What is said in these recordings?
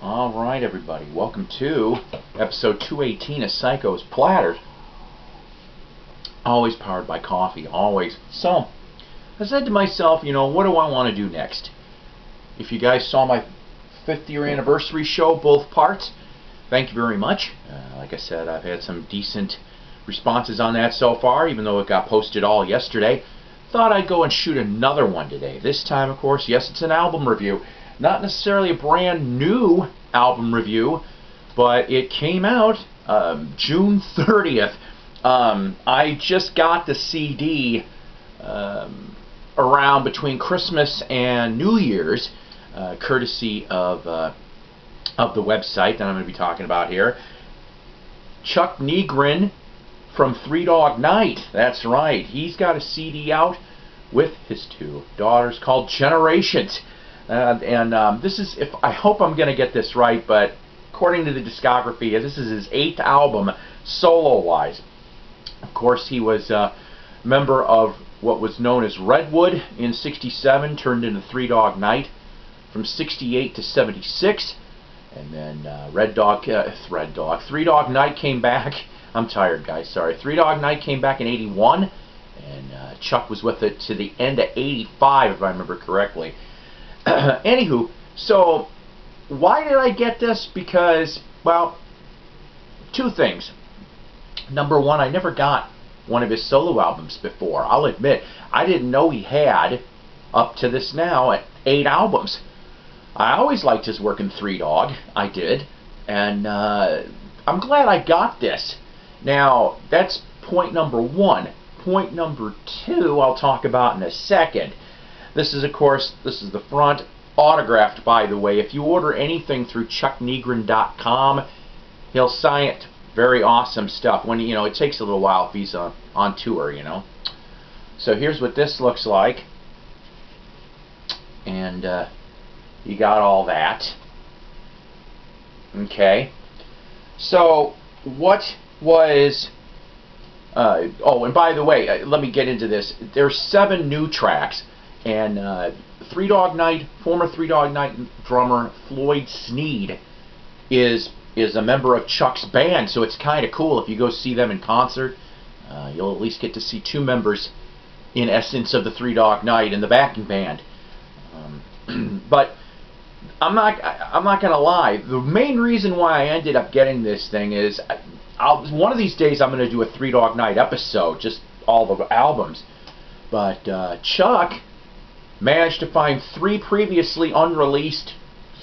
Alright everybody, welcome to episode 218 of Psykos, Platters. Always powered by coffee, always. So, I said to myself, what do I want to do next? If you guys saw my 5th year anniversary show, both parts, thank you very much. Like I said, I've had some decent responses on that so far, even though it got posted all yesterday. Thought I'd go and shoot another one today. This time, of course, yes, it's an album review. Not necessarily a brand new album review, but it came out June 30th. I just got the CD around between Christmas and New Year's, courtesy of the website that I'm going to be talking about here. Chuck Negron from Three Dog Night. That's right. He's got a CD out with his 2 daughters called Generations. This is, I hope I'm going to get this right, but according to the discography, this is his 8th album, solo-wise. Of course, he was a member of what was known as Redwood in '67, turned into Three Dog Night from '68 to '76, and then Three Dog Night came back. I'm tired, guys. Sorry. Three Dog Night came back in '81, and Chuck was with it to the end of '85, if I remember correctly. Anywho, so why did I get this? Because, well, 2 things. Number one, I never got one of his solo albums before. I'll admit, I didn't know he had, up to this now, 8 albums. I always liked his work in Three Dog. I did. And I'm glad I got this. Now, that's point number 1. Point number 2, I'll talk about in a second. This is, of course, this is the front, autographed, by the way. If you order anything through chucknegron.com, he'll sign it. Very awesome stuff. When it takes a little while if he's on tour, So here's what this looks like, and you got all that. Okay. So what was? Oh, and by the way, let me get into this. There's 7 new tracks. And Three Dog Night, former Three Dog Night drummer Floyd Sneed is a member of Chuck's band, so it's kind of cool if you go see them in concert. You'll at least get to see 2 members, in essence, of the Three Dog Night in the backing band. But I'm not gonna lie. The main reason why I ended up getting this thing is one of these days I'm gonna do a Three Dog Night episode, just all the albums. But Chuck managed to find 3 previously unreleased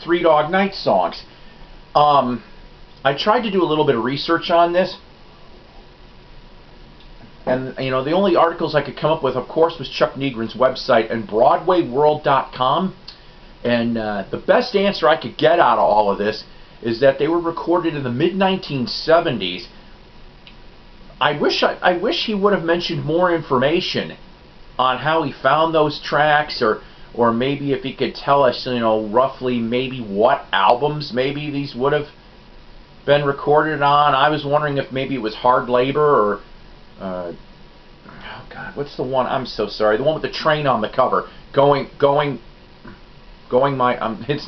Three Dog Night songs. I tried to do a little bit of research on this, and the only articles I could come up with, of course, was Chuck Negron's website and BroadwayWorld.com. And the best answer I could get out of all of this is that they were recorded in the mid-1970s. I wish he would have mentioned more information on how he found those tracks, or maybe if he could tell us, roughly maybe what albums maybe these would have been recorded on. I was wondering if maybe it was Hard Labor, or oh God, what's the one? I'm so sorry. The one with the train on the cover. It's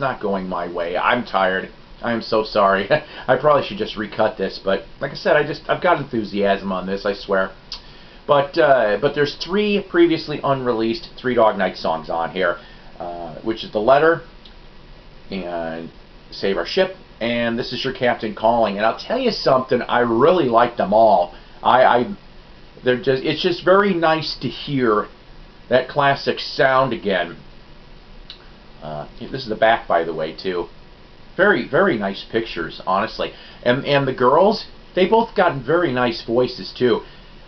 not Going My Way. I'm tired. I am so sorry. I probably should just recut this, but like I said, I've got enthusiasm on this, I swear. But there's 3 previously unreleased Three Dog Night songs on here, which is The Letter, and Save Our Ship, and This Is Your Captain Calling. And I'll tell you something, I really like them all. It's just very nice to hear that classic sound again. This is the back, by the way, too. Very, very nice pictures, honestly. And the girls, they both got very nice voices, too.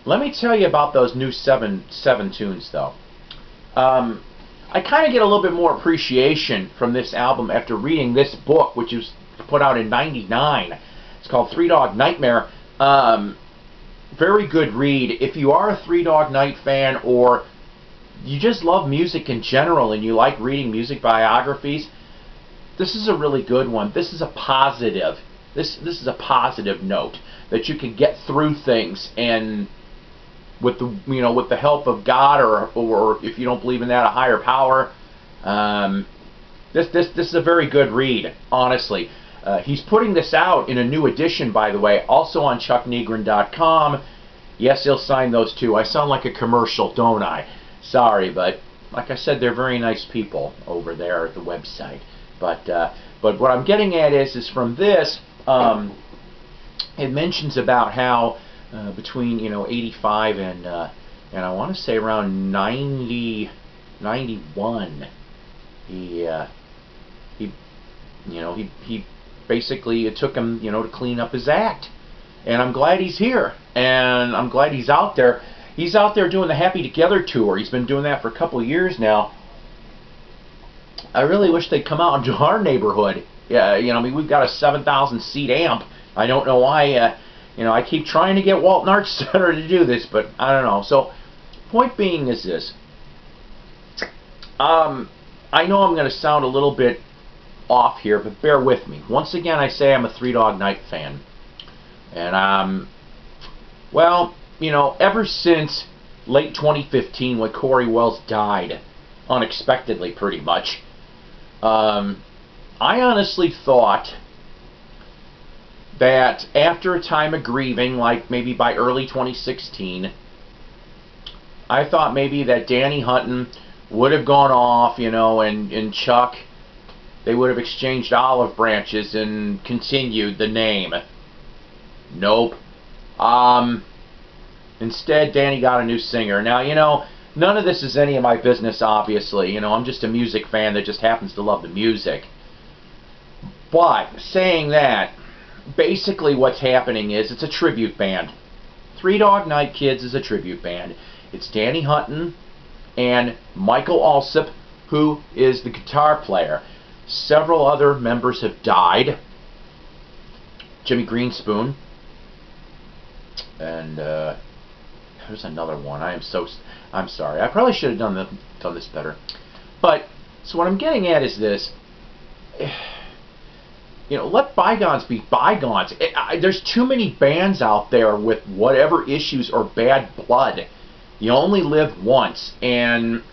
Let me tell you about those new 7 tunes, though. I kind of get a little bit more appreciation from this album after reading this book, which was put out in '99. It's called Three Dog Nightmare. Very good read. If you are a Three Dog Night fan, or you just love music in general and you like reading music biographies, this is a really good one. This is a positive. This is a positive note that you can get through things, and with the help of God, or if you don't believe in that, a higher power. This is a very good read, honestly. He's putting this out in a new edition, by the way, also on chucknegron.com. Yes, he'll sign those too. I sound like a commercial, don't I? Sorry, but like I said, they're very nice people over there at the website. But what I'm getting at is from this, it mentions about how between 85 and I want to say around 91, he basically, it took him to clean up his act. And I'm glad he's here, and I'm glad he's out there. He's out there doing the Happy Together tour. He's been doing that for a couple of years now. I really wish they'd come out into our neighborhood. Yeah, I mean, we've got a 7,000 seat amp. I don't know why. I keep trying to get Walton Arts Center to do this, but I don't know. So, point being is this. I know I'm going to sound a little bit off here, but bear with me. Once again, I say I'm a Three Dog Night fan. And well, ever since late 2015 when Corey Wells died, unexpectedly pretty much, I honestly thought that after a time of grieving, like maybe by early 2016, I thought maybe that Danny Hutton would have gone off, and Chuck, they would have exchanged olive branches and continued the name. Nope. Instead, Danny got a new singer. Now, none of this is any of my business, obviously. I'm just a music fan that just happens to love the music. But, saying that, basically what's happening is it's a tribute band. Three Dog Night Kids is a tribute band. It's Danny Hutton and Michael Alsop, who is the guitar player. Several other members have died. Jimmy Greenspoon. And there's another one. I'm sorry. I probably should have done this better. But so what I'm getting at is this. Let bygones be bygones. There's too many bands out there with whatever issues or bad blood. You only live once, and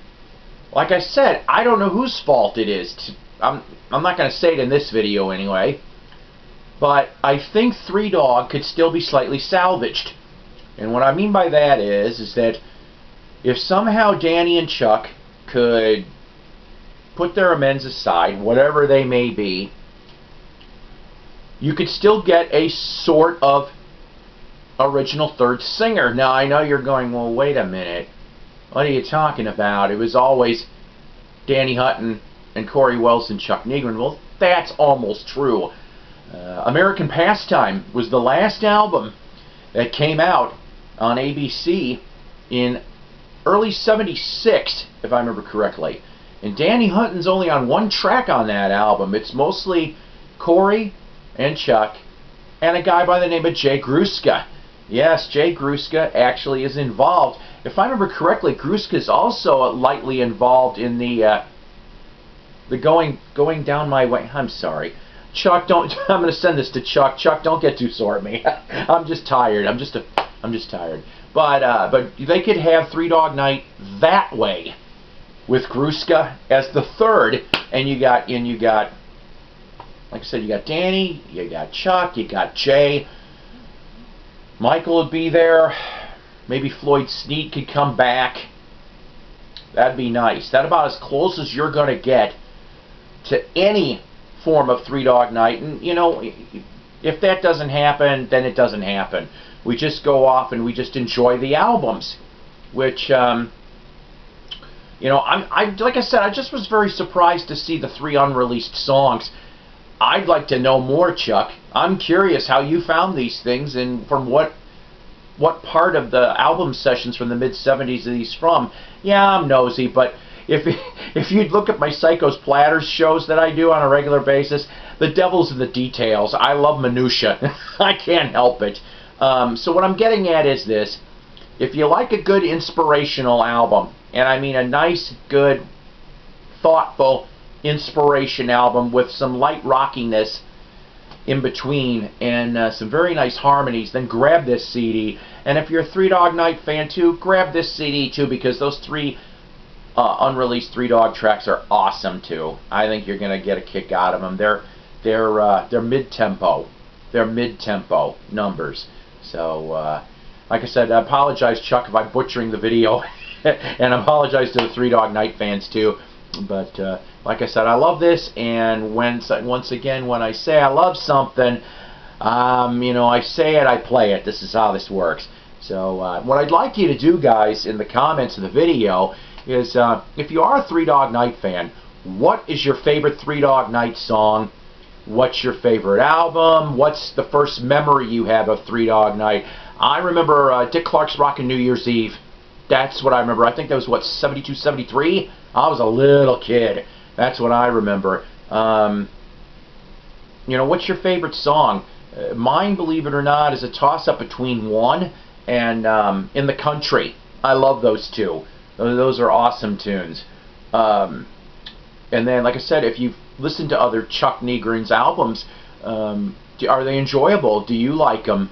like I said, I don't know whose fault it is. I'm not going to say it in this video anyway. But I think Three Dog could still be slightly salvaged. And what I mean by that is that if somehow Danny and Chuck could put their amends aside, whatever they may be, you could still get a sort of original third singer. Now, I know you're going, well, wait a minute. What are you talking about? It was always Danny Hutton and Corey Wells and Chuck Negron. Well, that's almost true. American Pastime was the last album that came out on ABC in early '76, if I remember correctly. And Danny Hutton's only on one track on that album. It's mostly Corey and Chuck and a guy by the name of Jay Gruska. Yes, Jay Gruska actually is involved. If I remember correctly, Gruska is also lightly involved in the going down my way. I'm sorry. Chuck, don't. I'm going to send this to Chuck. Chuck, don't get too sore at me. I'm just tired. I'm just tired. But they could have Three Dog Night that way, with Gruska as the third, and you got, like I said, you got Danny, you got Chuck, you got Jay. Michael would be there. Maybe Floyd Sneed could come back. That'd be nice. That's about as close as you're going to get to any form of Three Dog Night. And, if that doesn't happen, then it doesn't happen. We just go off and we just enjoy the albums. Which, like I said, I just was very surprised to see the 3 unreleased songs. I'd like to know more, Chuck. I'm curious how you found these things and from what part of the album sessions from the mid-'70s are these from. Yeah, I'm nosy, but if you'd look at my Psykos Platters shows that I do on a regular basis, the devil's in the details. I love minutia. I can't help it. So what I'm getting at is this. If you like a good inspirational album, and I mean a nice, good, thoughtful inspiration album with some light rockiness in between and some very nice harmonies, then grab this CD. And if you're a Three Dog Night fan too, grab this CD too, because those 3 unreleased Three Dog tracks are awesome too. I think you're going to get a kick out of them. they're mid-tempo. They're mid-tempo numbers. So, like I said, I apologize, Chuck, if I'm butchering the video, and I apologize to the Three Dog Night fans too. But like I said, I love this, and once again, when I say I love something, you know, I say it, I play it. This is how this works. So what I'd like you to do, guys, in the comments of the video is, if you are a Three Dog Night fan, what is your favorite Three Dog Night song? What's your favorite album? What's the first memory you have of Three Dog Night? I remember Dick Clark's Rockin' New Year's Eve. That's what I remember. I think that was, what, 72, 73? I was a little kid. That's what I remember. You know, what's your favorite song? Mine, believe it or not, is a toss-up between One and In the Country. I love those two. Those are awesome tunes. And then, like I said, if you've listened to other Chuck Negron's albums, are they enjoyable? Do you like them?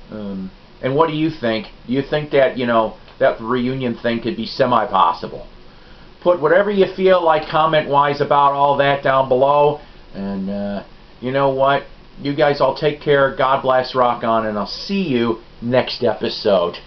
And what do you think? Do you think that, you know, that reunion thing could be semi-possible? Put whatever you feel like comment-wise about all that down below. And you know what? You guys all take care. God bless. Rock on. And I'll see you next episode.